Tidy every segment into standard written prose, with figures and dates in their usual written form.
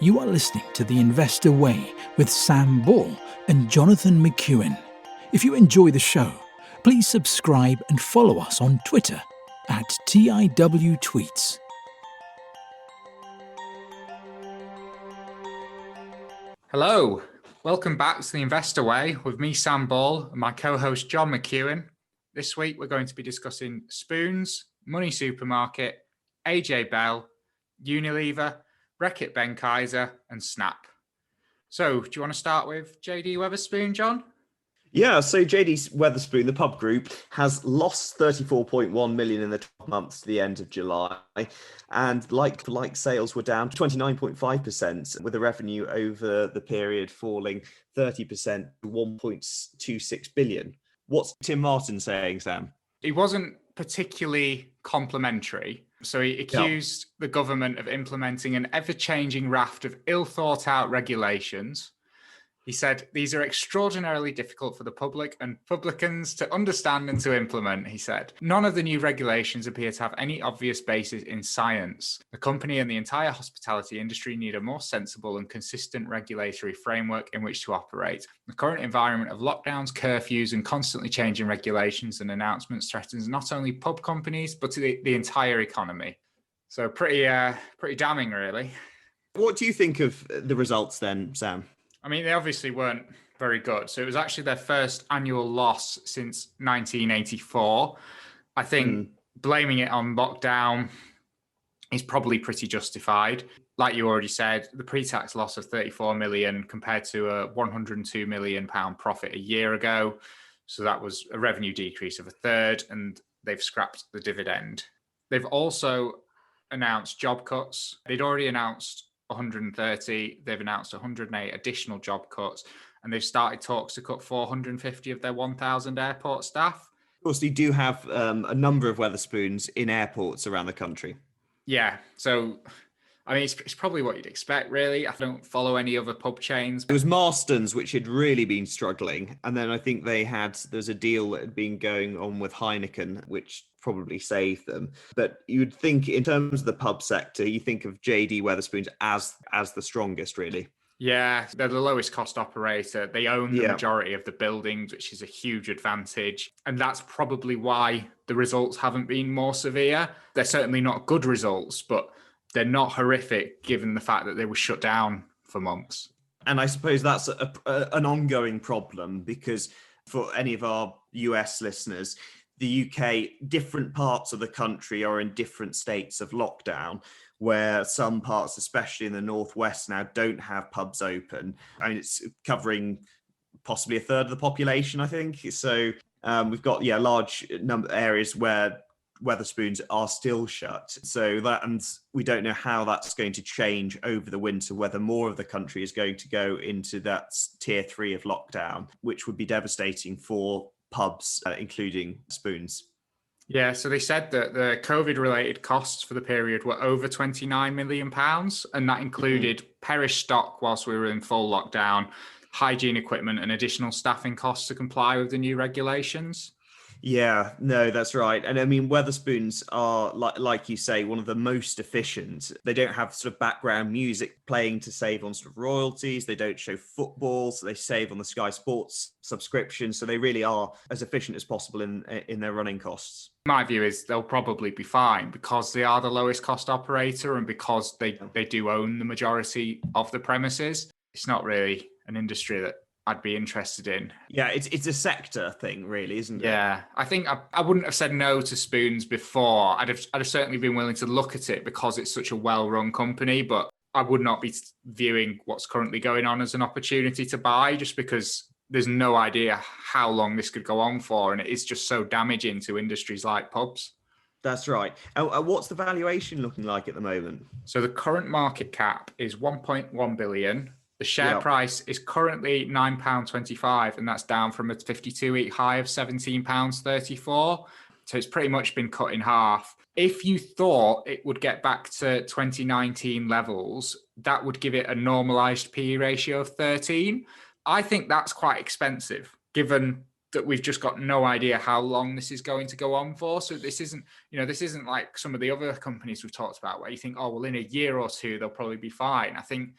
You are listening to The Investor Way with Sam Ball and Jonathan McEwen. If you enjoy the show, please subscribe and follow us on Twitter at TIWTweets. Hello, welcome back to The Investor Way with me, Sam Ball, and my co-host, John McEwen. This week, we're going to be discussing Spoons, Money Supermarket, AJ Bell, Unilever, Reckitt Benckiser, and Snap. So, do you want to start with JD Wetherspoon, John? Yeah, so JD Wetherspoon, the pub group, has lost 34.1 million in the 12 months to the end of July. And like sales were down 29.5%, with the revenue over the period falling 30% to 1.26 billion. What's Tim Martin saying, Sam? He wasn't particularly complimentary. So he accused the government of implementing an ever-changing raft of ill-thought-out regulations. He said, these are extraordinarily difficult for the public and publicans to understand and to implement, he said. None of the new regulations appear to have any obvious basis in science. The company and the entire hospitality industry need a more sensible and consistent regulatory framework in which to operate. The current environment of lockdowns, curfews, and constantly changing regulations and announcements threatens not only pub companies, but the entire economy. So pretty damning, really. What do you think of the results then, Sam? I mean, they obviously weren't very good. So it was actually their first annual loss since 1984. I think blaming it on lockdown is probably pretty justified. Like you already said, the pre-tax loss of 34 million compared to a 102 million pound profit a year ago. So that was a revenue decrease of a third, and they've scrapped the dividend. They've also announced job cuts. They'd already announced 130, they've announced 108 additional job cuts, and they've started talks to cut 450 of their 1,000 airport staff. Of course, they do have a number of Wetherspoons in airports around the country. Yeah, so I mean, it's probably what you'd expect, really. I don't follow any other pub chains. It was Marston's, which had really been struggling. And then I think there's a deal that had been going on with Heineken, which probably saved them. But you'd think in terms of the pub sector, you think of JD Wetherspoons as the strongest, really. Yeah, they're the lowest cost operator. They own the majority of the buildings, which is a huge advantage. And that's probably why the results haven't been more severe. They're certainly not good results, but they're not horrific given the fact that they were shut down for months. And I suppose that's an ongoing problem, because for any of our US listeners, the UK, different parts of the country are in different states of lockdown, where some parts, especially in the Northwest now, don't have pubs open. I mean, it's covering possibly a third of the population, I think. So we've got, large number areas where Wetherspoons are still shut. So and we don't know how that's going to change over the winter, whether more of the country is going to go into that tier 3 of lockdown, which would be devastating for pubs, including Spoons. Yeah, so they said that the COVID-related costs for the period were over £29 million, and that included perished stock whilst we were in full lockdown, hygiene equipment, and additional staffing costs to comply with the new regulations. Yeah, no, that's right. And I mean, Wetherspoons are, like you say, one of the most efficient. They don't have sort of background music playing to save on sort of royalties. They don't show football, so they save on the Sky Sports subscription. So they really are as efficient as possible in their running costs. My view is they'll probably be fine because they are the lowest cost operator and because they do own the majority of the premises. It's not really an industry that I'd be interested in. Yeah, it's a sector thing, really, isn't it? Yeah, I think I wouldn't have said no to Spoons before. I'd have certainly been willing to look at it because it's such a well-run company, but I would not be viewing what's currently going on as an opportunity to buy, just because there's no idea how long this could go on for, and it is just so damaging to industries like pubs. That's right. What's the valuation looking like at the moment? So the current market cap is 1.1 billion. The share price is currently £9.25, and that's down from a 52-week high of £17.34. So it's pretty much been cut in half. If you thought it would get back to 2019 levels, that would give it a normalized PE ratio of 13. I think that's quite expensive, given that we've just got no idea how long this is going to go on for. So this isn't like some of the other companies we've talked about where you think, oh, well, in a year or two, they'll probably be fine. I think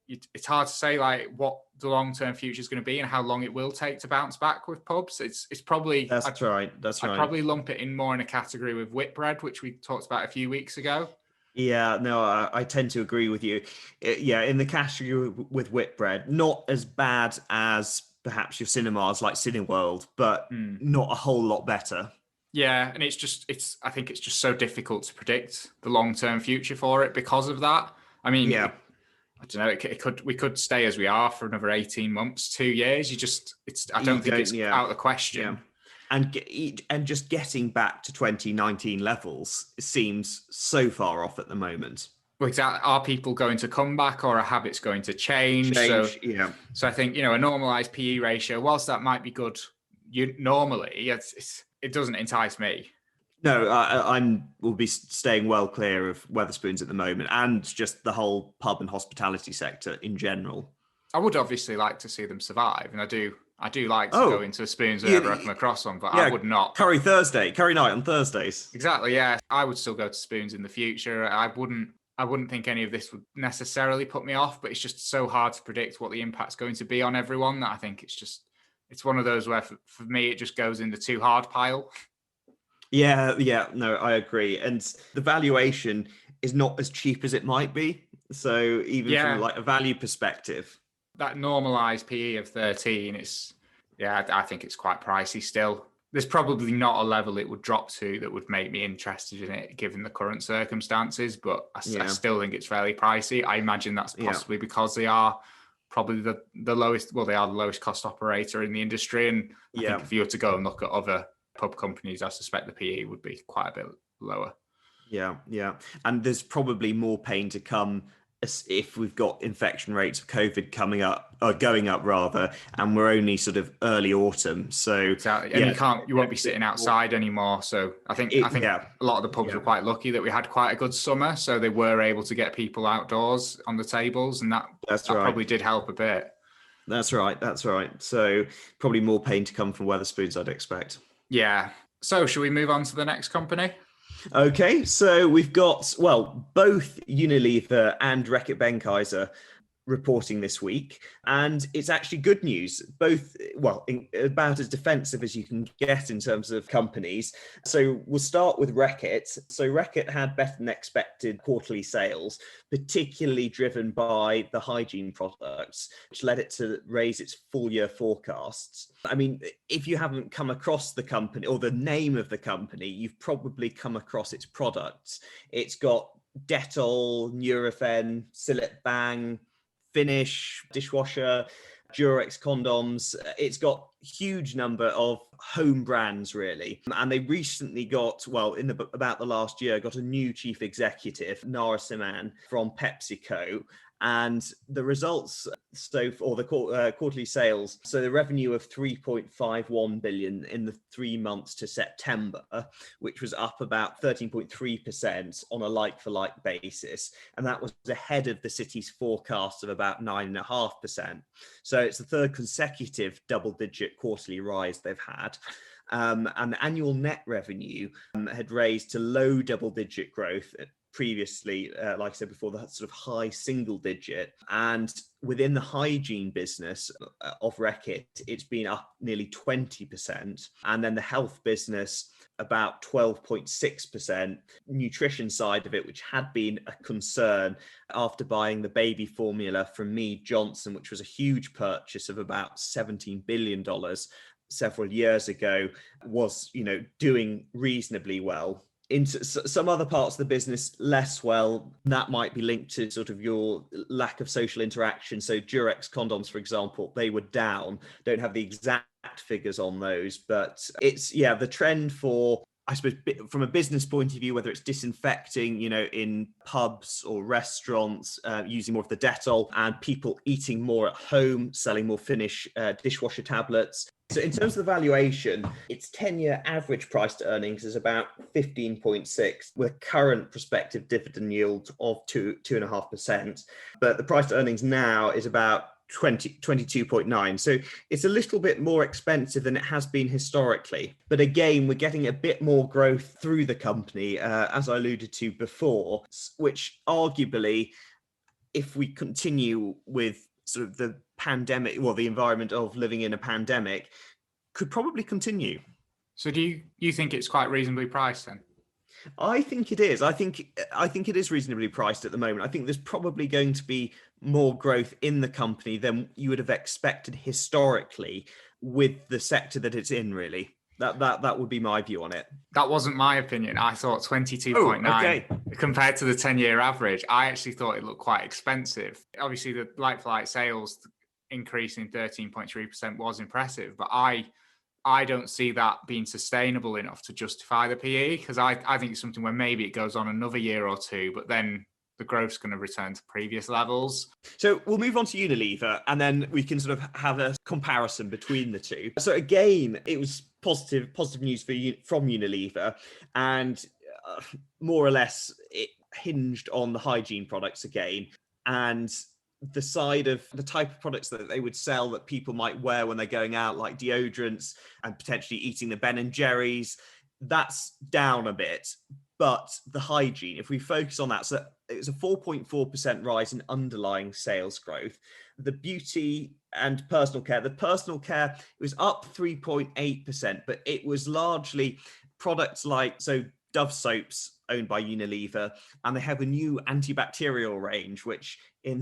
it's hard to say like what the long-term future is going to be and how long it will take to bounce back with pubs. It's probably That's right. I'd probably lump it in more in a category with Whitbread, which we talked about a few weeks ago. Yeah, no, I tend to agree with you. Yeah, in the category with Whitbread, not as bad as perhaps your cinemas like Cineworld, but not a whole lot better. Yeah, and I think it's just so difficult to predict the long-term future for it because of that. I mean, yeah. I don't know. We could stay as we are for another 18 months, 2 years. I don't think it's out of the question. Yeah. And just getting back to 2019 levels seems so far off at the moment. Well, exactly. Are people going to come back, or are habits going to change? So I think a normalized PE ratio, whilst that might be good, normally it doesn't entice me. No, I will be staying well clear of Wetherspoons at the moment, and just the whole pub and hospitality sector in general. I would obviously like to see them survive, and I do like to go into Spoons whenever I come across one, but I would not. Curry night on Thursdays. Exactly, yeah. I would still go to Spoons in the future. I wouldn't think any of this would necessarily put me off, but it's just so hard to predict what the impact's going to be on everyone that I think it's one of those where for me it just goes in the too hard pile. Yeah, no, I agree. And the valuation is not as cheap as it might be. So even from like a value perspective, that normalized PE of 13, I think it's quite pricey still. There's probably not a level it would drop to that would make me interested in it given the current circumstances, but I still think it's fairly pricey. I imagine that's possibly because they are probably the lowest, well, they are the lowest cost operator in the industry. And I think if you were to go and look at other pub companies, I suspect the PE would be quite a bit lower. Yeah. And there's probably more pain to come if we've got infection rates of COVID going up rather, and we're only sort of early autumn. So exactly. And you won't be sitting outside anymore. So I think a lot of the pubs were quite lucky that we had quite a good summer, so they were able to get people outdoors on the tables, and that probably did help a bit. That's right. So probably more pain to come from Wetherspoons, I'd expect. Yeah. So should we move on to the next company? Okay, so we've got, both Unilever and Reckitt Benckiser reporting this week, and it's actually good news, both, about as defensive as you can get in terms of companies. So we'll start with Reckitt. So Reckitt had better than expected quarterly sales, particularly driven by the hygiene products, which led it to raise its full year forecasts. I mean, if you haven't come across the company or the name of the company, you've probably come across its products. It's got Dettol, Nurofen, Cillit Bang, Finish dishwasher, Durex condoms. It's got huge number of home brands, really. And they recently got, about the last year, got a new chief executive, Narasimhan, from PepsiCo. And the results, the quarterly sales, so the revenue of 3.51 billion in the 3 months to September, which was up about 13.3% on a like-for-like basis. And that was ahead of the city's forecast of about 9.5%. So it's the third consecutive double-digit quarterly rise they've had. And the annual net revenue had raised to low double-digit growth previously, like I said before, that sort of high single digit. And within the hygiene business of Reckitt, it's been up nearly 20%. And then the health business, about 12.6%. Nutrition side of it, which had been a concern after buying the baby formula from Mead Johnson, which was a huge purchase of about $17 billion several years ago, was, doing reasonably well. Into some other parts of the business less well. That might be linked to sort of your lack of social interaction. So Durex condoms, for example, they were down. Don't have the exact figures on those, but it's the trend for, I suppose, from a business point of view, whether it's disinfecting, in pubs or restaurants, using more of the Dettol, and people eating more at home, selling more Finish dishwasher tablets. So in terms of the valuation, its 10-year average price to earnings is about 15.6, with current prospective dividend yield of 2.5%. But the price to earnings now is about 22.9. So it's a little bit more expensive than it has been historically. But again, we're getting a bit more growth through the company, as I alluded to before, which arguably, if we continue with sort of the pandemic, well, the environment of living in a pandemic, could probably continue. So do you think it's quite reasonably priced then? I think it is. I think it is reasonably priced at the moment. I think there's probably going to be more growth in the company than you would have expected historically with the sector that it's in, really. That would be my view on it. That wasn't my opinion. I thought 22.9 compared to the 10-year average. I actually thought it looked quite expensive. Obviously, the like-for-like sales increasing 13.3% was impressive, but I don't see that being sustainable enough to justify the PE, because I think it's something where maybe it goes on another year or two, but then the growth's going to return to previous levels. So we'll move on to Unilever, and then we can sort of have a comparison between the two. So again, it was positive news from Unilever, and more or less it hinged on the hygiene products again, and the side of the type of products that they would sell that people might wear when they're going out, like deodorants and potentially eating the Ben and Jerry's, that's down a bit. But the hygiene, if we focus on that, so it was a 4.4% rise in underlying sales growth. The beauty and personal care, it was up 3.8%, but it was largely products like, so Dove soaps owned by Unilever, and they have a new antibacterial range, which in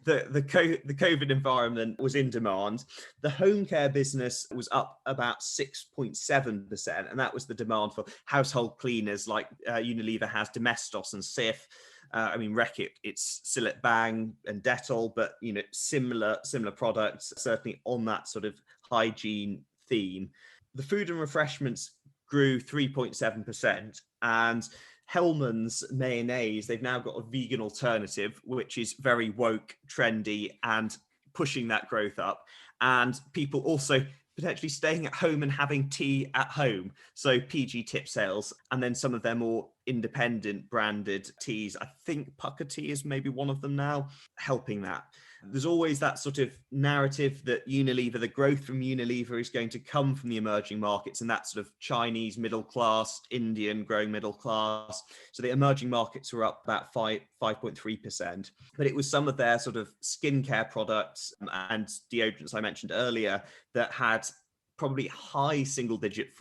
the COVID environment was in demand. The home care business was up about 6.7%, and that was the demand for household cleaners like Unilever has Domestos and Cif. Reckitt, it's Cillit Bang and Dettol, but similar products, certainly on that sort of hygiene theme. The food and refreshments grew 3.7%, and Hellmann's mayonnaise, they've now got a vegan alternative, which is very woke, trendy, and pushing that growth up. And people also potentially staying at home and having tea at home. So PG tip sales, and then some of their more independent branded teas. I think Pucker Tea is maybe one of them now, helping that. There's always that sort of narrative that Unilever, the growth from Unilever is going to come from the emerging markets, and that sort of Chinese middle class, Indian growing middle class. So the emerging markets were up about 5.3%, but it was some of their sort of skincare products and deodorants I mentioned earlier that had probably high single-digit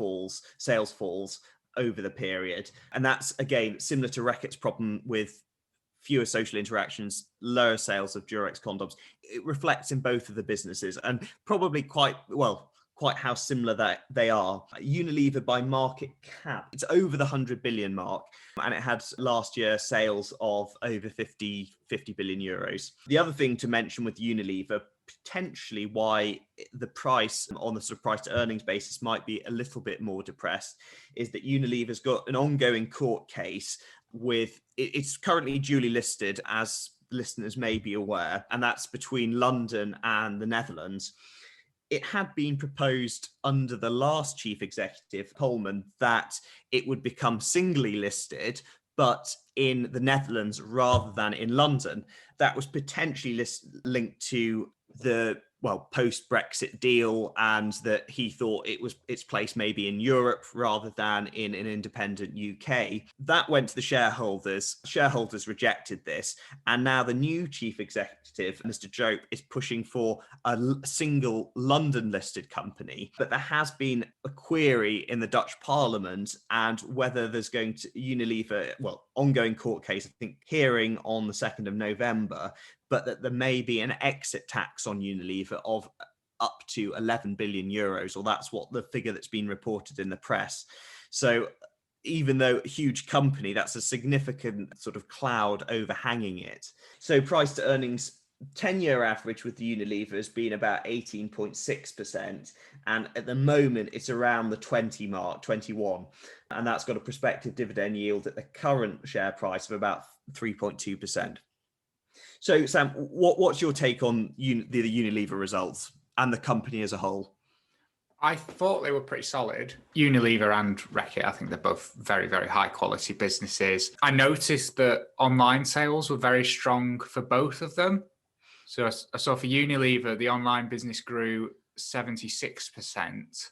sales falls over the period. And that's, again, similar to Reckitt's problem with fewer social interactions, lower sales of Durex condoms. It reflects in both of the businesses, and probably quite how similar that they are. Unilever, by market cap, it's over the 100 billion mark, and it had last year sales of over 50 billion euros. The other thing to mention with Unilever, potentially why the price on the sort of price to earnings basis might be a little bit more depressed, is that Unilever's got an ongoing court case it's currently duly listed, as listeners may be aware, and that's between London and the Netherlands. It had been proposed under the last chief executive, Coleman, that it would become singly listed, but in the Netherlands rather than in London. That was potentially linked to the post-Brexit deal, and that he thought its place maybe in Europe rather than in an independent UK. That went to the shareholders. Shareholders rejected this, and now the new chief executive, Mr. Jope, is pushing for a single London-listed company. But there has been a query in the Dutch Parliament, and whether there's going to Unilever, ongoing court case, I think hearing on the 2nd of November, but that there may be an exit tax on Unilever of up to 11 billion euros, or that's what the figure that's been reported in the press. So even though a huge company, that's a significant sort of cloud overhanging it. So price to earnings, 10-year average with the Unilever has been about 18.6%. And at the moment, it's around the 20 mark, 21. And that's got a prospective dividend yield at the current share price of about 3.2%. So, Sam, what's your take on the Unilever results and the company as a whole? I thought they were pretty solid. Unilever and Reckitt, I think they're both very, very high quality businesses. I noticed that online sales were very strong for both of them. So I saw for Unilever, the online business grew 76%.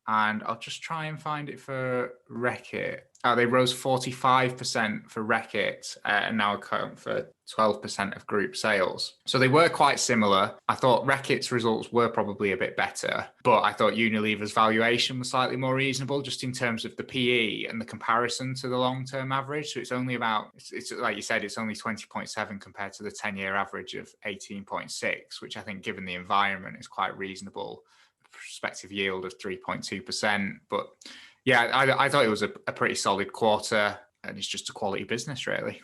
And I'll just try and find it for Reckitt. They rose 45% for Reckitt and now account for 12% of group sales. So they were quite similar. I thought Reckitt's results were probably a bit better, but I thought Unilever's valuation was slightly more reasonable just in terms of the PE and the comparison to the long-term average. So it's only about, it's like you said, it's only 20.7 compared to the 10-year average of 18.6, which I think given the environment is quite reasonable. Prospective yield of 3.2%. But yeah, I thought it was a pretty solid quarter, and it's just a quality business, really.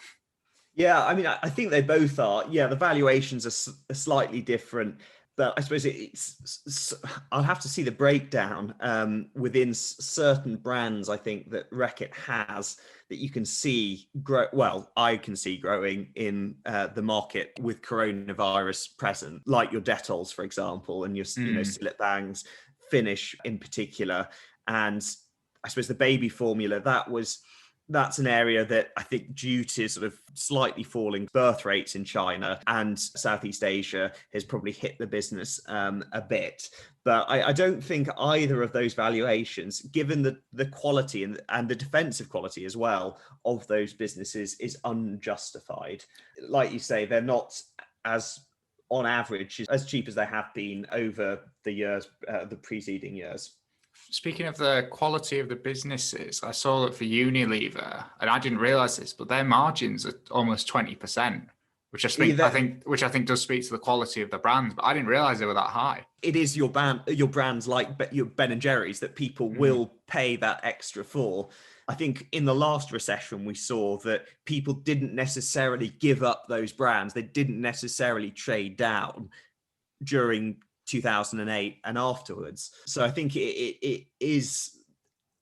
Yeah, I mean, I think they both are. Yeah, the valuations are slightly different, but I suppose I'll have to see the breakdown within certain brands. I think that Reckitt has that you can see grow. Well, I can see growing in the market with coronavirus present, like your Detol's, for example, and your Cillit Bangs, Finish in particular, and I suppose the baby formula that's an area that I think, due to sort of slightly falling birth rates in China and Southeast Asia, has probably hit the business a bit. But I don't think either of those valuations, given the quality and the defensive quality as well of those businesses, is unjustified. Like you say, they're not as, on average, as cheap as they have been over the years, the preceding years. Speaking of the quality of the businesses, I saw that for Unilever, and I didn't realize this, but their margins are almost 20%, which I think does speak to the quality of the brands, but I didn't realize they were that high. It is your brands like your Ben and Jerry's that people will pay that extra for. I think in the last recession, we saw that people didn't necessarily give up those brands. They didn't necessarily trade down during 2008 and afterwards. So I think it is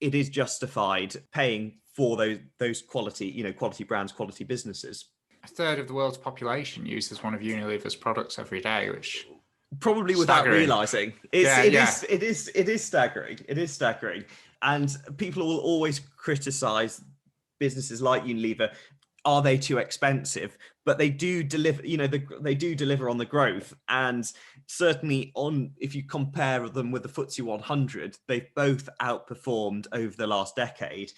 justified paying for those quality brands, quality businesses. A third of the world's population uses one of Unilever's products every day, which probably without realizing it is staggering. It is staggering, and people will always criticize businesses like Unilever. Are they too expensive? But they do deliver, they do deliver on the growth. And certainly if you compare them with the FTSE 100, they've both outperformed over the last decade.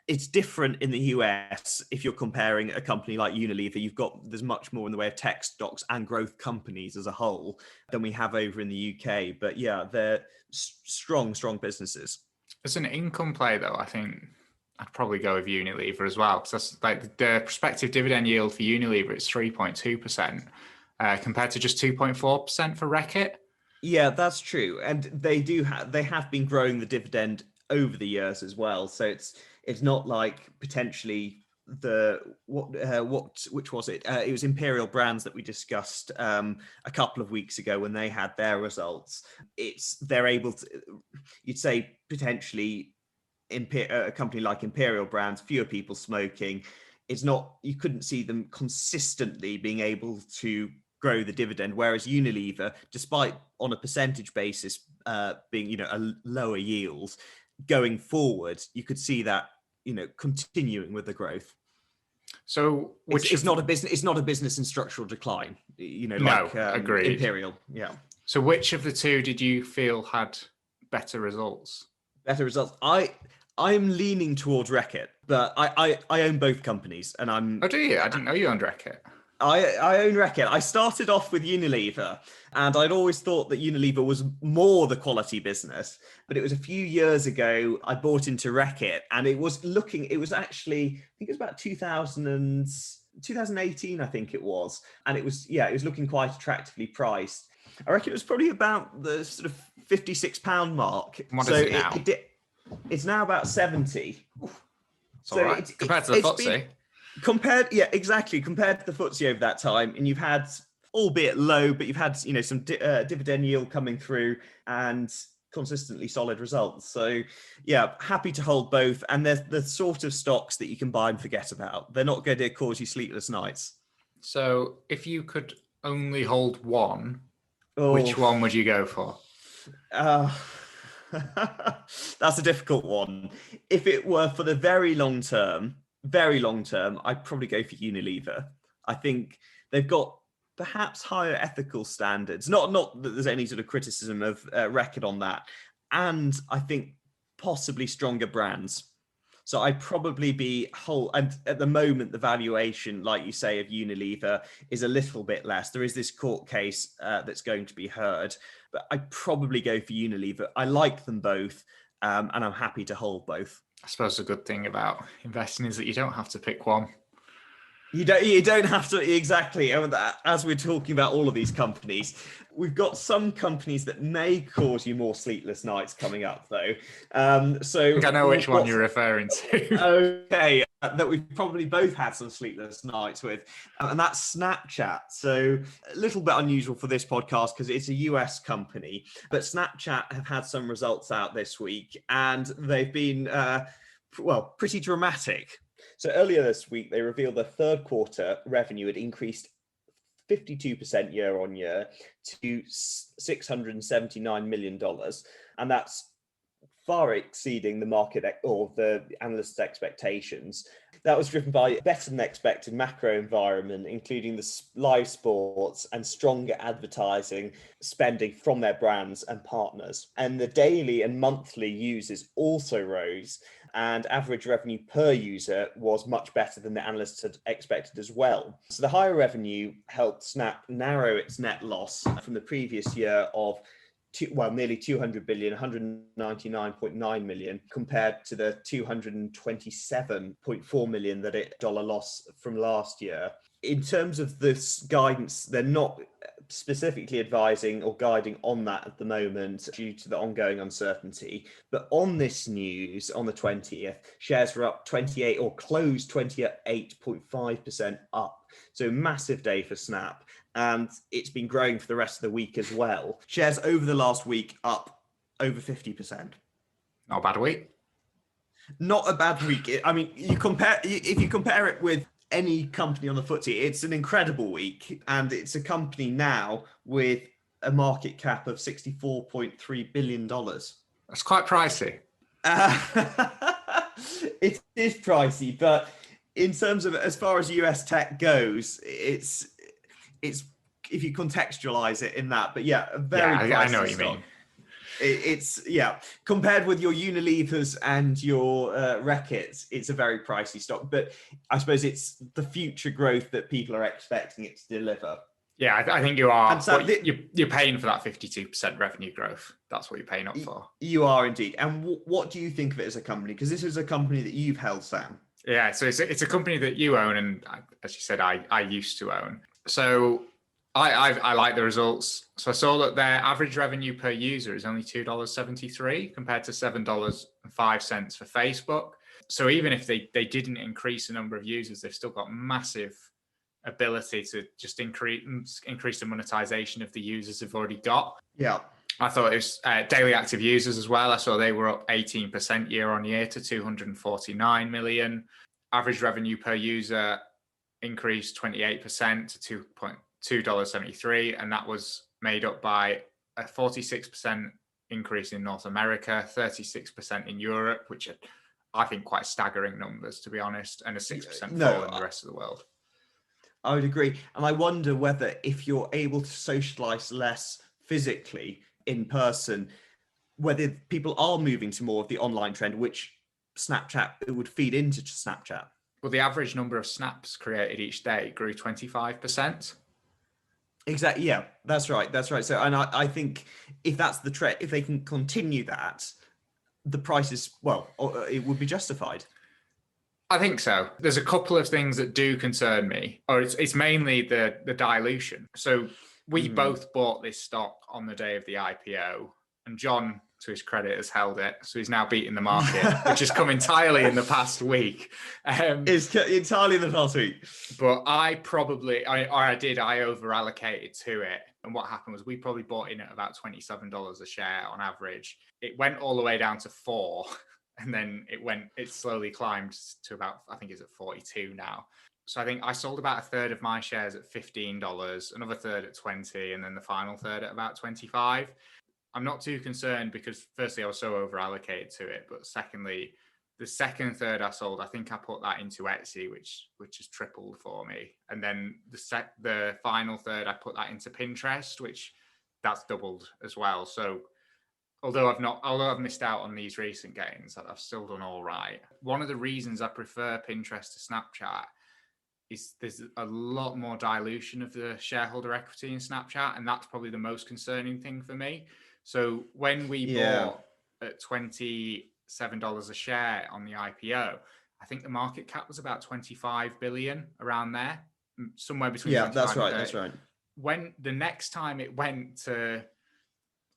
It's different in the US. If you're comparing a company like Unilever, there's much more in the way of tech stocks and growth companies as a whole than we have over in the UK. But yeah, they're strong businesses. As an income play, though, I think I'd probably go with Unilever as well, because that's like the prospective dividend yield for Unilever is 3.2% compared to just 2.4% for Reckitt. Yeah, that's true, and they have been growing the dividend over the years as well. So it's not like potentially which was it? It was Imperial Brands that we discussed a couple of weeks ago when they had their results. They're able to, you'd say potentially. A company like Imperial Brands, fewer people smoking. You couldn't see them consistently being able to grow the dividend, whereas Unilever, despite on a percentage basis being a lower yield, going forward, you could see that continuing with the growth. So it's not a business in structural decline. Agreed. Imperial, yeah. So which of the two did you feel had better results? Better results. I'm leaning towards Reckitt, but I own both companies, and I'm. Oh, do you? I didn't know you owned Reckitt. I own Reckitt. I started off with Unilever, and I'd always thought that Unilever was more the quality business. But it was a few years ago I bought into Reckitt, and it was actually, I think it was about 2018, I think it was, and it was looking quite attractively priced. I reckon it was probably about the sort of £56 mark. What is it now? It's now about 70. It's all right. Compared to the FTSE. Compared to the FTSE over that time, and you've had, albeit low, but you've had some dividend yield coming through and consistently solid results. So yeah, happy to hold both, and they're the sort of stocks that you can buy and forget about. They're not going to cause you sleepless nights. So if you could only hold one, which one would you go for? That's a difficult one. If it were for the very long term, I'd probably go for Unilever. I think they've got perhaps higher ethical standards. Not that there's any sort of criticism of Reckitt on that. And I think possibly stronger brands. So I'd probably be and at the moment, the valuation, like you say, of Unilever is a little bit less. There is this court case that's going to be heard, but I'd probably go for Unilever. I like them both, and I'm happy to hold both. I suppose the good thing about investing is that you don't have to pick one. You don't have to, exactly. And as we're talking about all of these companies, we've got some companies that may cause you more sleepless nights coming up, though. So I think I know which one you're referring to. Okay, that we've probably both had some sleepless nights with, and that's Snapchat. So a little bit unusual for this podcast because it's a US company, but Snapchat have had some results out this week, and they've been, pretty dramatic. So earlier this week, they revealed their third quarter revenue had increased 52% year on year to $679 million. And that's far exceeding the market or the analysts' expectations. That was driven by better than expected macro environment, including the live sports and stronger advertising spending from their brands and partners. And the daily and monthly users also rose, and average revenue per user was much better than the analysts had expected as well. So the higher revenue helped Snap narrow its net loss from the previous year of nearly 200 billion, 199.9 million, compared to the 227.4 million that it dollar loss from last year. In terms of this guidance, they're not specifically advising or guiding on that at the moment due to the ongoing uncertainty. But on this news, on the 20th, shares were up 28 or closed 28.5% up. So massive day for Snap. And it's been growing for the rest of the week as well. Shares over the last week up over 50%. Not a bad week. Not a bad week. I mean, if you compare it with any company on the FTSE, it's an incredible week, and it's a company now with a market cap of $64.3 billion. That's quite pricey. It is pricey, but in terms of as far as US tech goes, it's if you contextualize it in that, but yeah, a very pricey I know what you stock. mean. It's compared with your Unilevers and your Reckitts, it's a very pricey stock, but I suppose it's the future growth that people are expecting it to deliver. Yeah, I think you are. So you're paying for that 52% revenue growth. That's what you're paying up for. You are indeed. And what do you think of it as a company? Because this is a company that you've held, Sam. Yeah, so it's a company that you own, and as you said, I used to own. So I like the results. So I saw that their average revenue per user is only $2.73 compared to $7.05 for Facebook. So even if they didn't increase the number of users, they've still got massive ability to just increase the monetization of the users they've already got. Yeah. I thought it was daily active users as well. I saw they were up 18% year on year to 249 million. Average revenue per user increased 28% to $2.73, and that was made up by a 46% increase in North America, 36% in Europe, which are, I think, quite staggering numbers, to be honest, and a 6% fall in the rest of the world. I would agree. And I wonder whether if you're able to socialize less physically in person, whether people are moving to more of the online trend, which Snapchat would feed into Snapchat. Well, the average number of snaps created each day grew 25%. Exactly. Yeah, that's right. So, and I think if that's the trend, if they can continue that, the price is, it would be justified. I think so. There's a couple of things that do concern me, or it's mainly the dilution. So we both bought this stock on the day of the IPO, and John, to his credit, has held it. So he's now beaten the market, which has come entirely in the past week. It's entirely in the past week. But I over allocated to it. And what happened was we probably bought in at about $27 a share on average. It went all the way down to $4. And then it slowly climbed to about, I think it's at 42 now. So I think I sold about a third of my shares at $15, another third at 20, and then the final third at about 25. I'm not too concerned because firstly, I was so over allocated to it. But secondly, The second third I sold, I think I put that into Etsy, which has tripled for me. And then the final third, I put that into Pinterest, which that's doubled as well. So although I've missed out on these recent gains, I've still done all right. One of the reasons I prefer Pinterest to Snapchat is there's a lot more dilution of the shareholder equity in Snapchat, and that's probably the most concerning thing for me. So when we bought at $27 a share on the IPO, I think the market cap was about 25 billion, around there, somewhere between. Yeah, that's right. That's right. When the next time it went to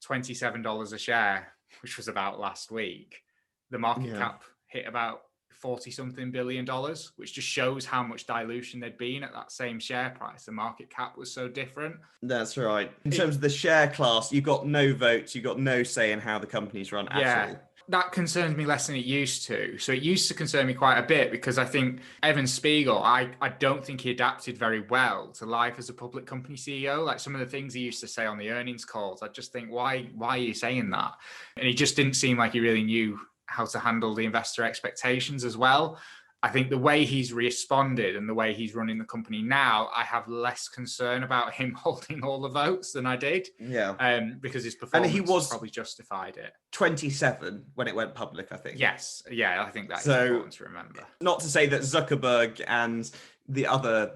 $27 a share, which was about last week, the market cap hit about 40 something billion dollars, which just shows how much dilution there'd been at that same share price. The market cap was so different. That's right. In terms of the share class, you've got no votes, you've got no say in how the company's run at all. That concerns me less than it used to. So it used to concern me quite a bit, because I think Evan Spiegel, I don't think he adapted very well to life as a public company CEO. Like some of the things he used to say on the earnings calls, I just think, why are you saying that? And he just didn't seem like he really knew how to handle the investor expectations as well. I think the way he's responded and the way he's running the company now, I have less concern about him holding all the votes than I did. Because his performance probably justified it. 27 when it went public, I think. Yes. Yeah, I think that's important to remember. Not to say that Zuckerberg and the other,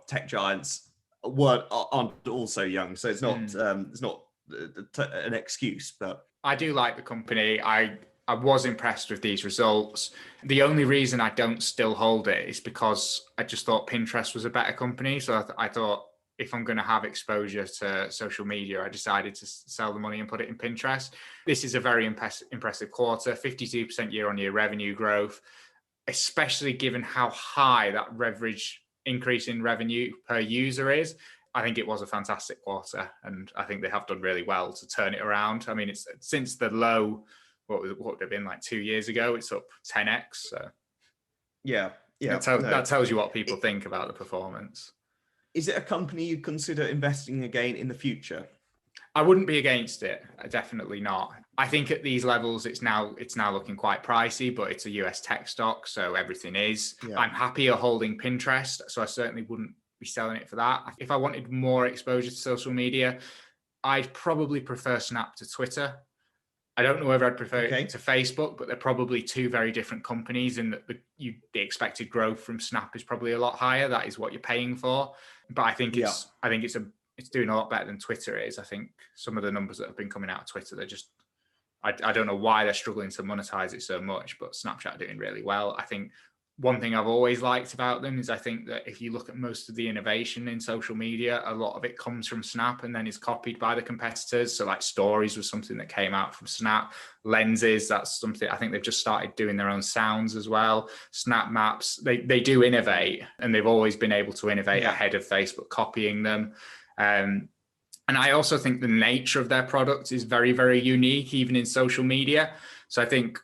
tech giants aren't also young. So it's not an excuse, but I do like the company. I was impressed with these results. The only reason I don't still hold it is because I just thought Pinterest was a better company. So I thought, if I'm going to have exposure to social media, I decided to sell the money and put it in Pinterest. This is a very impressive quarter, 52% year-on-year revenue growth, especially given how high that average increase in revenue per user is. I think it was a fantastic quarter, and I think they have done really well to turn it around. I mean, it's since the low, what would have been like 2 years ago, it's up 10x. So that tells you what people think about the performance. Is it a company you consider investing again in the future? I wouldn't be against it. Definitely not. I think at these levels, it's now looking quite pricey, but it's a US tech stock, so everything is. I'm happier holding Pinterest, so I certainly wouldn't be selling it for that. If I wanted more exposure to social media, I'd probably prefer Snap to Twitter. I don't know whether I'd prefer it to Facebook, but they're probably two very different companies, and that the expected growth from Snap is probably a lot higher. That is what you're paying for. But I think it's doing a lot better than Twitter is. I think some of the numbers that have been coming out of Twitter, they're just, I don't know why they're struggling to monetize it so much, but Snapchat are doing really well. I think one thing I've always liked about them is I think that if you look at most of the innovation in social media, a lot of it comes from Snap and then is copied by the competitors. So like Stories was something that came out from Snap. Lenses, that's something, I think they've just started doing their own sounds as well. Snap Maps, they do innovate, and they've always been able to innovate ahead of Facebook copying them. And I also think the nature of their product is very, very unique, even in social media. So I think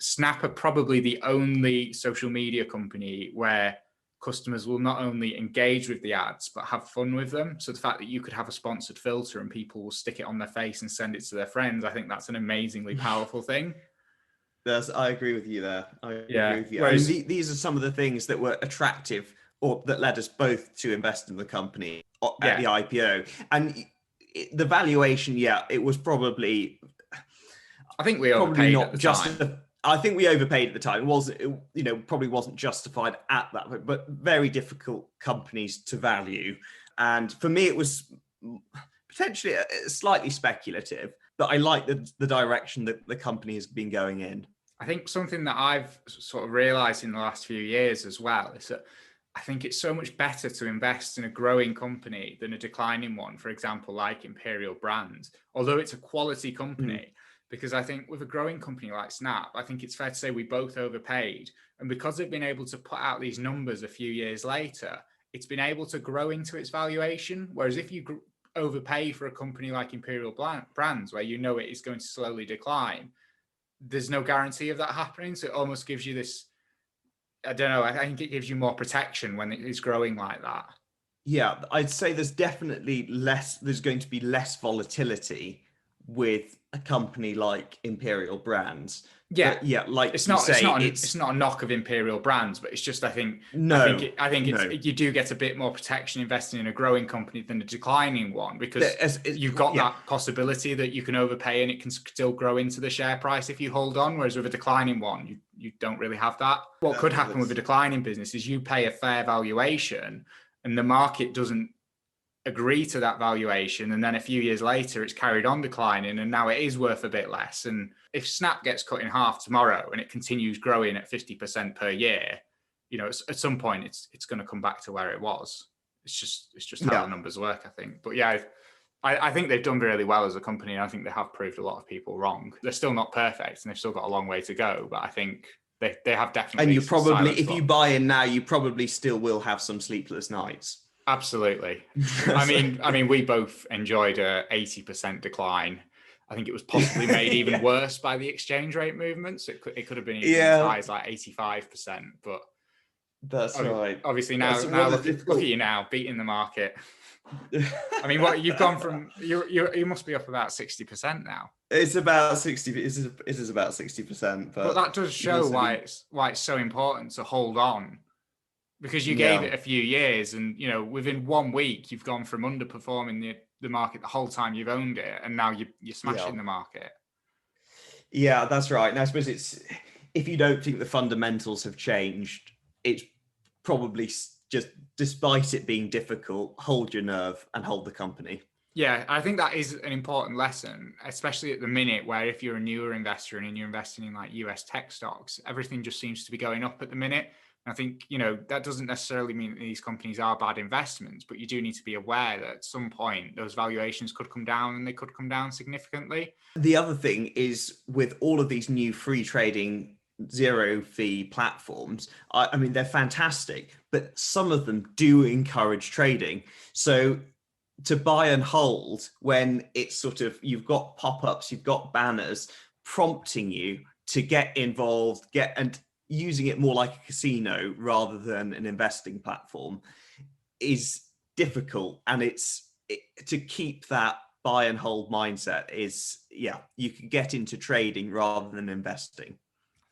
Snap are probably the only social media company where customers will not only engage with the ads, but have fun with them. So the fact that you could have a sponsored filter and people will stick it on their face and send it to their friends, I think that's an amazingly powerful thing. I agree with you there. I agree with you. Whereas, these are some of the things that were attractive, or that led us both to invest in the company at the IPO. And the valuation, it was probably, I think we overpaid at the time. I think we overpaid at the time. Probably wasn't justified at that point, but very difficult companies to value. And for me, it was potentially slightly speculative, but I like the direction that the company has been going in. I think something that I've sort of realized in the last few years as well is that I think it's so much better to invest in a growing company than a declining one, for example, like Imperial Brands, although it's a quality company. Because I think with a growing company like Snap, I think it's fair to say we both overpaid. And because they've been able to put out these numbers a few years later, it's been able to grow into its valuation. Whereas if you overpay for a company like Imperial Brands, where you know it is going to slowly decline, there's no guarantee of that happening. So it almost gives you this, I don't know, I think it gives you more protection when it is growing like that. Yeah, I'd say there's going to be less volatility with a company like Imperial Brands, Yeah, But yeah, like it's you not. say, It's not a knock of Imperial Brands, but it's just. I think no. you do get a bit more protection investing in a growing company than a declining one, because you've got Yeah. that possibility that you can overpay and it can still grow into the share price if you hold on. Whereas with a declining one, you don't really have that. What could happen with a declining business is you pay a fair valuation, and the market doesn't agree to that valuation, and then a few years later it's carried on declining and now it is worth a bit less. And if Snap gets cut in half tomorrow and it continues growing at 50% per year, at some point it's going to come back to where it was. It's just how the numbers work, I think. But yeah, I think they've done really well as a company, and I think they have proved a lot of people wrong. They're still not perfect and they've still got a long way to go, but I think they have definitely. And you probably, if you buy in now, you probably still will have some sleepless nights. Absolutely. I mean, we both enjoyed a 80% decline. I think it was possibly made even worse by the exchange rate movements. It could have been even as high as like 85%. But that's right. Obviously now look at you now beating the market. I mean, what you've gone from, you must be up about 60% now. It's about 60. It is about 60%. But that does show why it's so important to hold on. Because you gave it a few years, and within 1 week you've gone from underperforming the market the whole time you've owned it, and now you're smashing the market. Yeah, that's right. And I suppose if you don't think the fundamentals have changed, it's probably just, despite it being difficult, hold your nerve and hold the company. Yeah, I think that is an important lesson, especially at the minute, where if you're a newer investor and you're investing in like US tech stocks, everything just seems to be going up at the minute. I think, that doesn't necessarily mean that these companies are bad investments, but you do need to be aware that at some point those valuations could come down, and they could come down significantly. The other thing is, with all of these new free trading zero fee platforms, I mean, they're fantastic, but some of them do encourage trading. So to buy and hold when it's sort of, you've got pop-ups, you've got banners prompting you to get involved, and using it more like a casino rather than an investing platform is difficult. And to keep that buy and hold mindset is, you can get into trading rather than investing.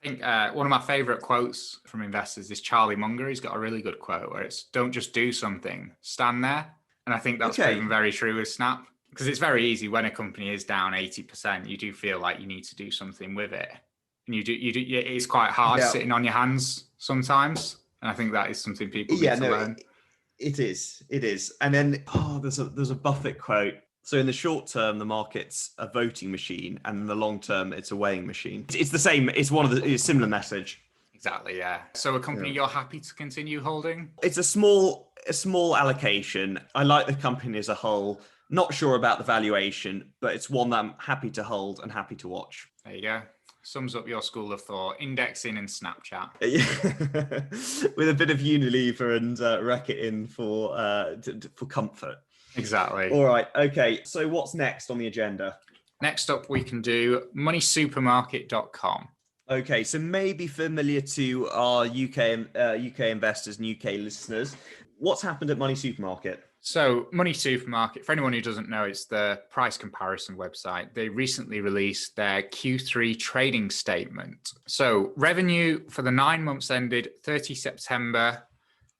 I think one of my favorite quotes from investors is Charlie Munger. He's got a really good quote where it's, don't just do something, stand there. And I think that's proven very true with Snap, because it's very easy when a company is down 80%, you do feel like you need to do something with it. And it is quite hard sitting on your hands sometimes. And I think that is something people need to learn. It is. And then, there's a Buffett quote. So in the short term, the market's a voting machine, and in the long term, it's a weighing machine. It's the same. It's it's a similar message. Exactly. Yeah. So a company you're happy to continue holding? It's a small allocation. I like the company as a whole. Not sure about the valuation, but it's one that I'm happy to hold and happy to watch. There you go. Sums up your school of thought: indexing and Snapchat. With a bit of Unilever and Reckitt in for comfort. Exactly. All right. Okay. So what's next on the agenda? Next up, we can do moneysupermarket.com. Okay, so maybe familiar to our UK investors and UK listeners. What's happened at Money Supermarket? So Money Supermarket, for anyone who doesn't know, it's the price comparison website. They recently released their Q3 trading statement. So revenue for the 9 months ended 30 September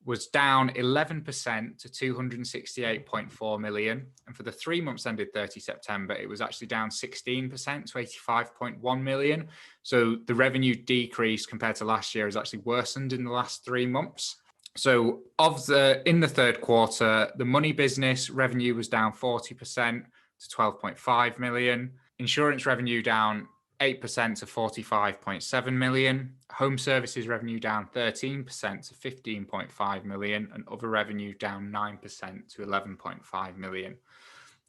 was down 11% to 268.4 million. And for the 3 months ended 30 September, it was actually down 16% to 85.1 million. So the revenue decrease compared to last year has actually worsened in the last 3 months. So in the third quarter, the money business revenue was down 40% to 12.5 million. Insurance revenue down 8% to 45.7 million. Home services revenue down 13% to 15.5 million, and other revenue down 9% to 11.5 million.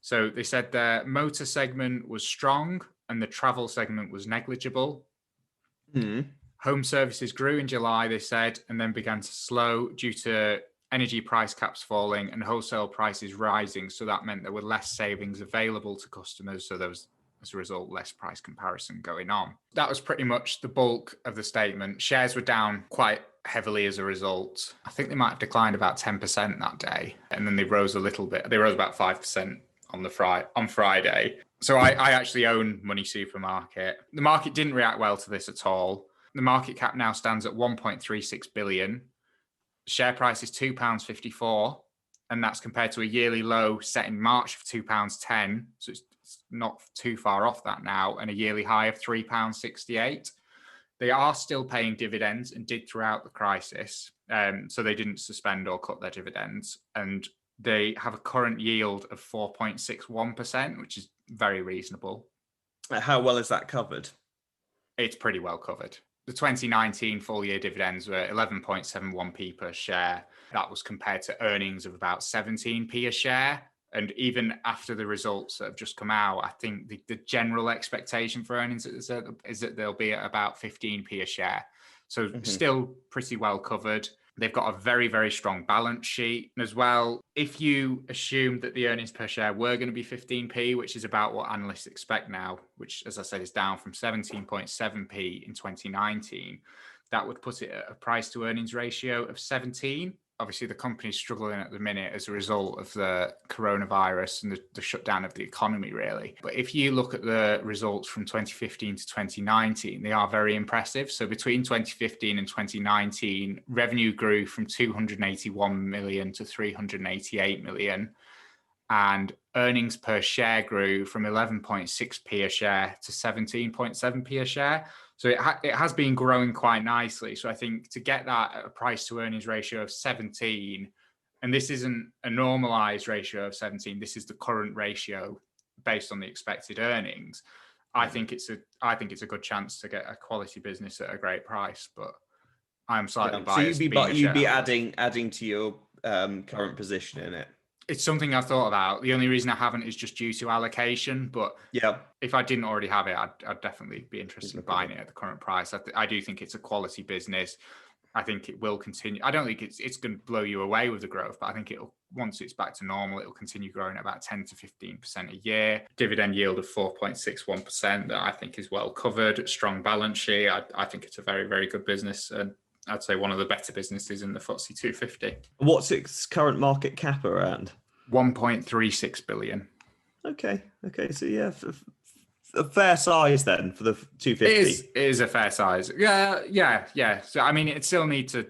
So they said their motor segment was strong and the travel segment was negligible. Home services grew in July, they said, and then began to slow due to energy price caps falling and wholesale prices rising. So that meant there were less savings available to customers. So there was, as a result, less price comparison going on. That was pretty much the bulk of the statement. Shares were down quite heavily as a result. I think they might have declined about 10% that day. And then they rose a little bit. They rose about 5% on Friday. So I actually own Money Supermarket. The market didn't react well to this at all. The market cap now stands at 1.36 billion. Share price is £2.54, and that's compared to a yearly low set in March of £2.10. So it's not too far off that now, and a yearly high of £3.68. They are still paying dividends and did throughout the crisis. So they didn't suspend or cut their dividends. And they have a current yield of 4.61%, which is very reasonable. How well is that covered? It's pretty well covered. The 2019 full year dividends were 11.71p per share. That was compared to earnings of about 17p a share. And even after the results that have just come out, I think the general expectation for earnings is that they'll be at about 15p a share. So still pretty well covered. They've got a very, very strong balance sheet as well. If you assume that the earnings per share were going to be 15p, which is about what analysts expect now, which, as I said, is down from 17.7p in 2019, that would put it at a price to earnings ratio of 17. Obviously, the company's struggling at the minute as a result of the coronavirus and the shutdown of the economy, really. But if you look at the results from 2015 to 2019, they are very impressive. So between 2015 and 2019, revenue grew from 281 million to 388 million. And earnings per share grew from 11.6p a share to 17.7p a share. So it has been growing quite nicely. So I think to get that at a price to earnings ratio of 17, and this isn't a normalized ratio of 17, this is the current ratio based on the expected earnings. I think it's a good chance to get a quality business at a great price, but I'm slightly biased. So you'd be adding to your current position in it. It's something I've thought about. The only reason I haven't is just due to allocation. But if I didn't already have it, I'd definitely be interested in buying it at the current price. I do think it's a quality business. I think it will continue. I don't think it's going to blow you away with the growth, but I think once it's back to normal, it'll continue growing at about 10 to 15% a year. Dividend yield of 4.61% that I think is well covered. Strong balance sheet. I think it's a very, very good business. And I'd say one of the better businesses in the FTSE 250. What's its current market cap around? 1.36 billion. Okay. So yeah, a fair size then for the 250. It is a fair size. Yeah. So I mean, it still need to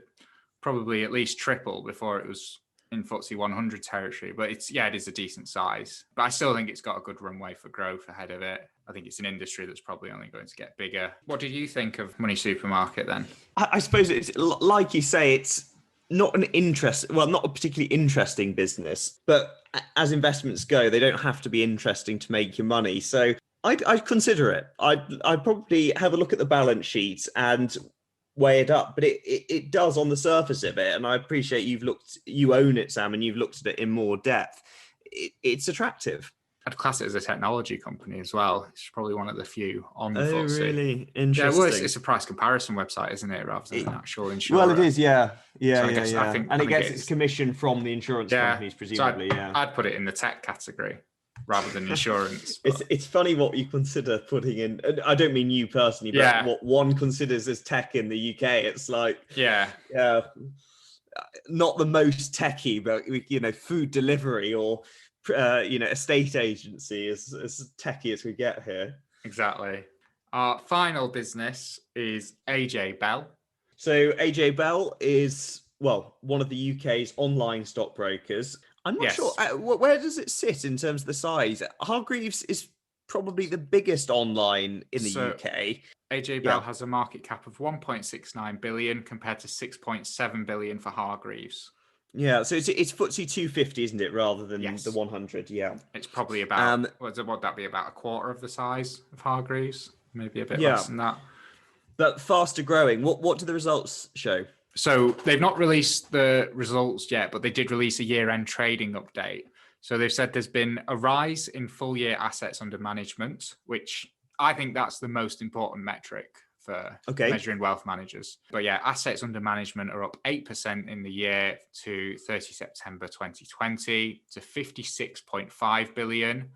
probably at least triple before it was in FTSE 100 territory. But it is a decent size. But I still think it's got a good runway for growth ahead of it. I think it's an industry that's probably only going to get bigger. What did you think of Money Supermarket then? I suppose it's like you say, it's not not a particularly interesting business, but as investments go, they don't have to be interesting to make your money. So I'd consider it. I'd probably have a look at the balance sheet and weigh it up, but it does on the surface of it. And I appreciate you own it, Sam, and you've looked at it in more depth. It's attractive. I'd class it as a technology company as well. It's probably one of the few on the FTSE. Really interesting. Yeah, well, it's a price comparison website, isn't it, rather than an actual insurer? Well, it is, yeah. I think it gets its commission from the insurance companies, presumably. So I'd put it in the tech category rather than insurance. It's funny what you consider putting in. I don't mean you personally, but what one considers as tech in the UK. It's like, not the most techie, but food delivery or estate agency as techie as we get here. Exactly. Our final business is AJ Bell. So AJ Bell is, one of the UK's online stockbrokers. I'm not sure, where does it sit in terms of the size? Hargreaves is probably the biggest online in the UK. AJ Bell has a market cap of 1.69 billion compared to 6.7 billion for Hargreaves. Yeah, so it's FTSE 250, isn't it, rather than the 100? Yeah, it's probably about would that be about a quarter of the size of Hargreaves, maybe a bit less than that. But faster growing. What do the results show? So they've not released the results yet, but they did release a year-end trading update. So they've said there's been a rise in full-year assets under management, which I think that's the most important metric for measuring wealth managers. But assets under management are up 8% in the year to 30 September 2020 to 56.5 billion.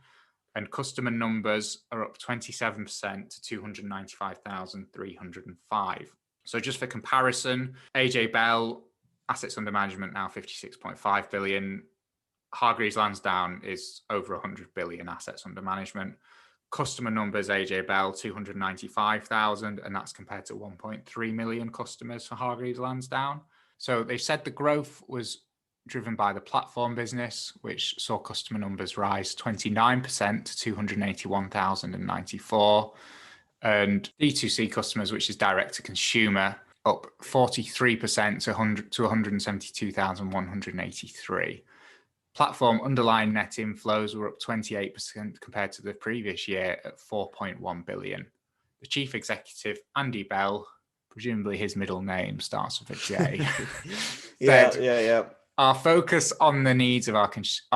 And customer numbers are up 27% to 295,305. So just for comparison, AJ Bell, assets under management now 56.5 billion. Hargreaves Lansdown is over 100 billion assets under management. Customer numbers, AJ Bell, 295,000, and that's compared to 1.3 million customers for Hargreaves Lansdown. So they said the growth was driven by the platform business, which saw customer numbers rise 29% to 281,094. And D2C customers, which is direct to consumer, up 43% to 172,183. Platform underlying net inflows were up 28% compared to the previous year at 4.1 billion. The chief executive, Andy Bell, presumably his middle name starts with a J, yeah. Our focus on the needs of our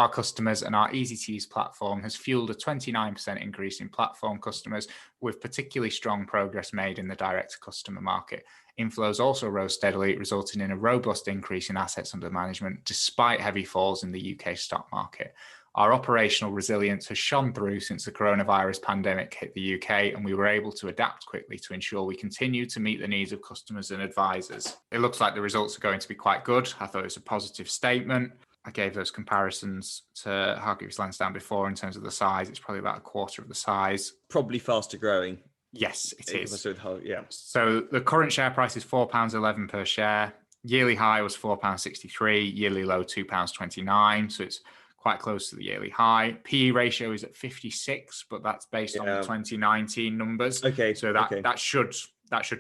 customers and our easy-to-use platform has fueled a 29% increase in platform customers, with particularly strong progress made in the direct-to-customer market. Inflows also rose steadily, resulting in a robust increase in assets under management, despite heavy falls in the UK stock market. Our operational resilience has shone through since the coronavirus pandemic hit the UK, and we were able to adapt quickly to ensure we continue to meet the needs of customers and advisors. It looks like the results are going to be quite good. I thought it was a positive statement. I gave those comparisons to Hargreaves Lansdown before in terms of the size. It's probably about a quarter of the size. Probably faster growing. Yes, it is. Yeah. So the current share price is £4.11 per share. Yearly high was £4.63. Yearly low £2.29. So it's quite close to the yearly high. PE ratio is at 56, but that's based on the 2019 numbers. Okay. So that should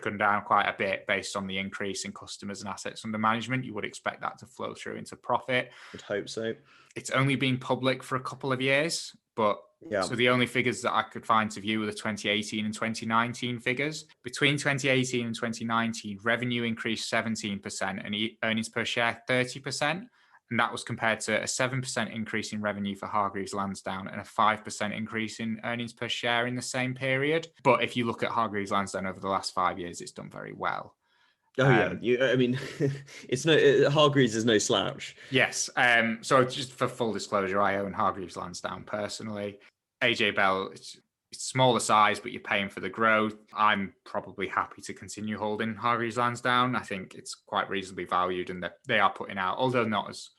come down quite a bit based on the increase in customers and assets under management. You would expect that to flow through into profit. Would hope so. It's only been public for a couple of years, but so the only figures that I could find to view were the 2018 and 2019 figures. Between 2018 and 2019, revenue increased 17% and earnings per share 30%. And that was compared to a 7% increase in revenue for Hargreaves Lansdown and a 5% increase in earnings per share in the same period. But if you look at Hargreaves Lansdown over the last 5 years, it's done very well. It's Hargreaves is no slouch. Yes. So just for full disclosure, I own Hargreaves Lansdown personally. AJ Bell, it's smaller size, but you're paying for the growth. I'm probably happy to continue holding Hargreaves Lansdown. I think it's quite reasonably valued, and they are putting out, although not as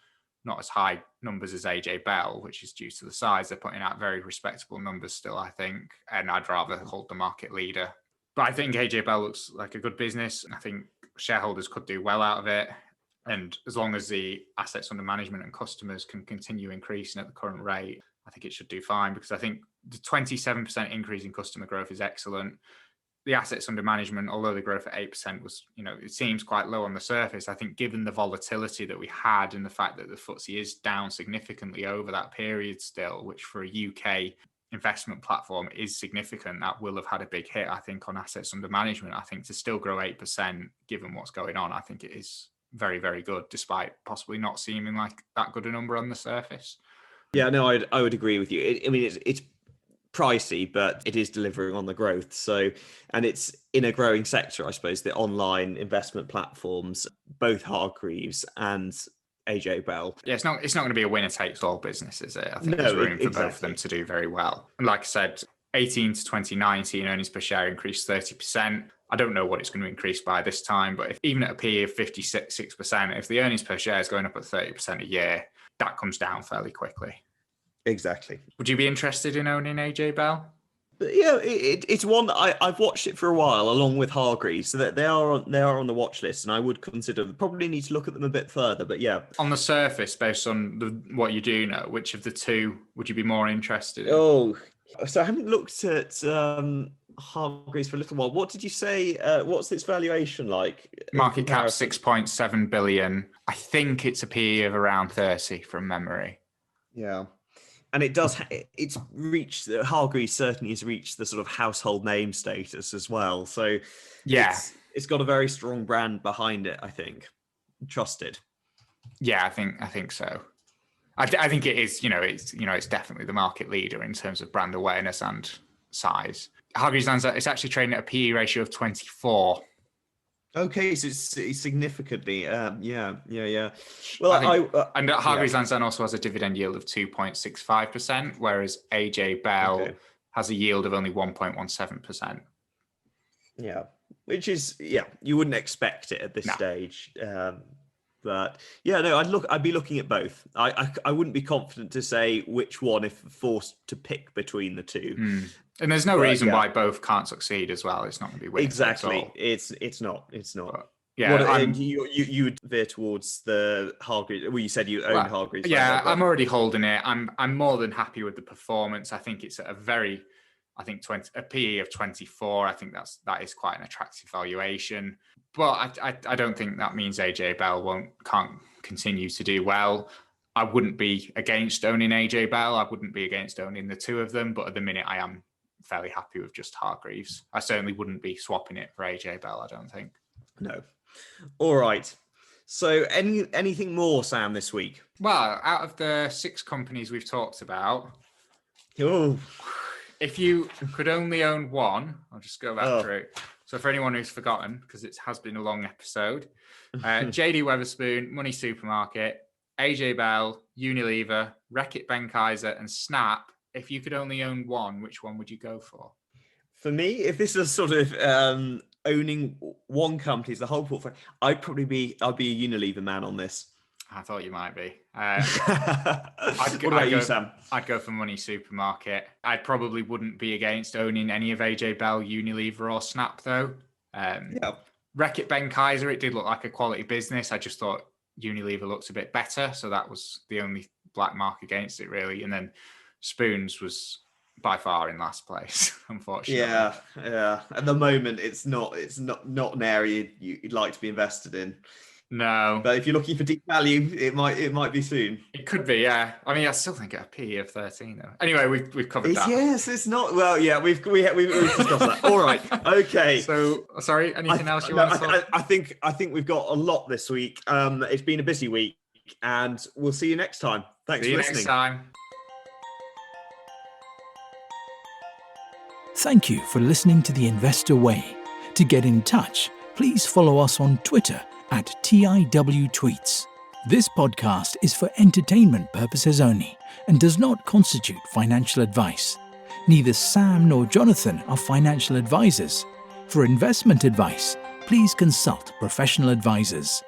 high numbers as AJ Bell, which is due to the size, they're putting out very respectable numbers still, I think, and I'd rather hold the market leader. But I think AJ Bell looks like a good business. I think shareholders could do well out of it. And as long as the assets under management and customers can continue increasing at the current rate, I think it should do fine, because I think the 27% increase in customer growth is excellent. The assets under management, although the growth at 8% was, it seems quite low on the surface. I think given the volatility that we had and the fact that the FTSE is down significantly over that period still, which for a UK investment platform is significant, that will have had a big hit, I think, on assets under management. I think to still grow 8%, given what's going on, I think it is very, very good, despite possibly not seeming like that good a number on the surface. Yeah, no, I would agree with you. It's pricey, but it is delivering on the growth. So, and it's in a growing sector, I suppose, the online investment platforms, both Hargreaves and AJ Bell. Yeah, it's not going to be a winner takes all business, is it? I think there's room for both of them to do very well. And like I said, 18 to 2019 earnings per share increased 30%. I don't know what it's going to increase by this time, but even at a PE of 56%, if the earnings per share is going up at 30% a year, that comes down fairly quickly. Exactly. Would you be interested in owning AJ Bell? But yeah, it's one that I've watched it for a while, along with Hargreaves, so that they are on the watch list, and I would consider, probably need to look at them a bit further. But yeah, on the surface, based on what you do know, which of the two would you be more interested in? Oh, so I haven't looked at Hargreaves for a little while. What did you say? What's its valuation like? Market cap 6.7 billion. I think it's a PE of around 30 from memory. Yeah. And it's reached, Hargreaves certainly has reached the sort of household name status as well. So yeah, it's got a very strong brand behind it, I think. Trusted. Yeah, I think so. I think it is, it's definitely the market leader in terms of brand awareness and size. Hargreaves Lansdown, it's actually trading at a PE ratio of 24. Okay, so it's significantly, yeah. Well, and Hargreaves Lansdown also has a dividend yield of 2.65%, whereas AJ Bell has a yield of only 1.17%. Yeah, which is, you wouldn't expect it at this stage. But yeah, no, I'd be looking at both. I wouldn't be confident to say which one if forced to pick between the two. And there's no reason yeah. why both can't succeed as well. It's not going to be winning. Exactly. It's not. But, yeah, and you would veer towards the Hargreaves. Well, you said you own Hargreaves. Yeah, I'm already holding it. I'm more than happy with the performance. I think it's at a PE of 24. I think that is quite an attractive valuation. But I don't think that means AJ Bell can't continue to do well. I wouldn't be against owning AJ Bell. I wouldn't be against owning the two of them. But at the minute, I am fairly happy with just Hargreaves. I certainly wouldn't be swapping it for AJ Bell, I don't think. No. All right. So anything more, Sam, this week? Well, out of the 6 companies we've talked about, if you could only own one, I'll just go back through. So for anyone who's forgotten, because it has been a long episode, JD Wetherspoon, Money Supermarket, AJ Bell, Unilever, Reckitt Benckiser, and Snap. If you could only own one, which one would you go for? For me, if this is sort of owning one company as the whole portfolio, I'd be a Unilever man on this. I thought you might be. What about you, Sam? I'd go for Money Supermarket. I probably wouldn't be against owning any of AJ Bell, Unilever, or Snap, though. Reckitt Benckiser, it did look like a quality business. I just thought Unilever looks a bit better, so that was the only black mark against it, really. And then Spoons was by far in last place, unfortunately. Yeah. At the moment, it's not an area you'd like to be invested in. No, but if you're looking for deep value, it might be soon. It could be, yeah. I mean, I still think at a PE of 13 though. Anyway, we've covered that. Yes, it's not. Well, yeah, we've discussed that. All right, okay. So, sorry, anything else you want to talk? I think we've got a lot this week. It's been a busy week, and we'll see you next time. Thanks for listening. See you next time. Thank you for listening to The Investor Way. To get in touch, please follow us on Twitter at TIW This podcast is for entertainment purposes only and does not constitute financial advice. Neither Sam nor Jonathan are financial advisors. For investment advice, please consult professional advisors.